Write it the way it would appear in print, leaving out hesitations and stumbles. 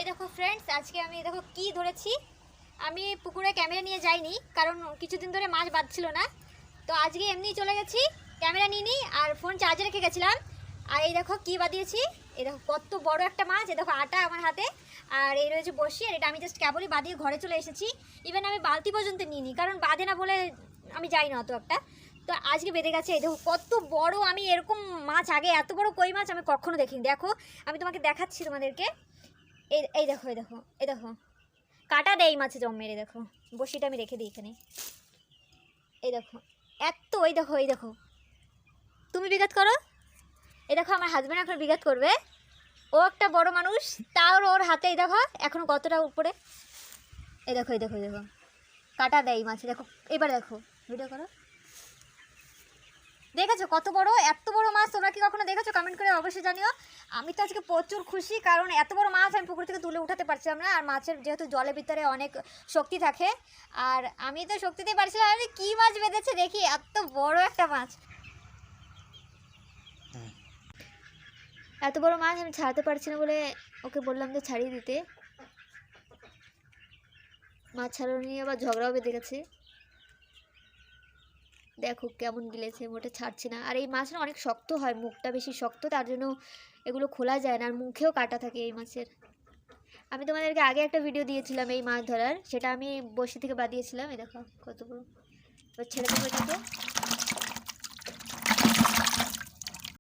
এই দেখো ফ্রেন্ডস, আজকে আমি দেখো কি ধরেছি। আমি পুকুরে ক্যামেরা নিয়ে যাইনি, কারণ কিছুদিন ধরে মাছ বাঁধছিল না। তো আজকে এমনি চলে গেছি, ক্যামেরা নিইনি আর ফোন চার্জে রেখে গেছিলাম। আর এই দেখো কি বাঁধিয়েছি, এই দেখো কত বড় একটা মাছ। এই দেখো আটা আমার হাতে, আর এই রয়েছে বসি। আর এটা আমি জাস্ট কেবলই বাঁধিয়ে ঘরে চলে এসেছি। ইভেন আমি বালতি পর্যন্ত নিইনি, কারণ বাঁধে না বলে আমি যাই না অত একটা। তো আজকে বেঁধে গেছে। এই দেখো কত বড়, আমি এরকম মাছ আগে এত বড় কই মাছ আমি কখনো দেখিনি। দেখো আমি তোমাকে দেখাচ্ছি তোমাদেরকে। এই এই দেখো, এই দেখো, এই দেখো কাটা দেয় মাছে জম মেরে। দেখো বসিটা আমি রেখে দিই এখানে। এই দেখো এত, এই দেখো, এই দেখো তুমি বিঘাত করো। এই দেখো আমার হাজব্যান্ড এখন বিঘাত করবে। ও একটা বড় মানুষ, তাও ওর হাতে এই দেখো এখনো কতটা উপরে। এই দেখো, এই দেখো, এই দেখো কাটা দেয় মাছে। দেখো এবার দেখো, ভিডিও করো। দেখেছো কত বড়, এত বড় মাছ তোমরা কি কখনো দেখেছো? কমেন্ট করে অবশ্যই জানিও। আমি তো আজকে প্রচুর খুশি, কারণ এত বড় মাছ আমি পুকুর থেকে তুলে উঠাতে পারছিলাম না। আর মাছের যেহেতু জলের ভিতরে অনেক শক্তি থাকে, আর আমি তো শক্তিতেই পারছিলাম। আমি কি মাছ বেঁধেছে দেখি, এত বড় একটা মাছ। এত বড় মাছ আমি ছাড়তে পারছি না বলে ওকে বললাম যে ছাড়িয়ে দিতে। মাছ ছাড়ানো নিয়ে আবার ঝগড়াও বেঁধে গেছে। দেখো কেমন গিলেছে, মোটে ছাড়ছে না। আর এই মাছ না অনেক শক্ত হয়, মুখটা বেশি শক্ত, তার জন্য এগুলো খোলা যায় না। আর মুখেও কাটা থাকে এই মাছের। আমি তোমাদেরকে আগে একটা ভিডিও দিয়েছিলাম এই মাছ ধরার, সেটা আমি বসি থেকে বাদিয়েছিলাম। এই দেখো কত বড়। এবার ছেড়ে দেবো এটাকে।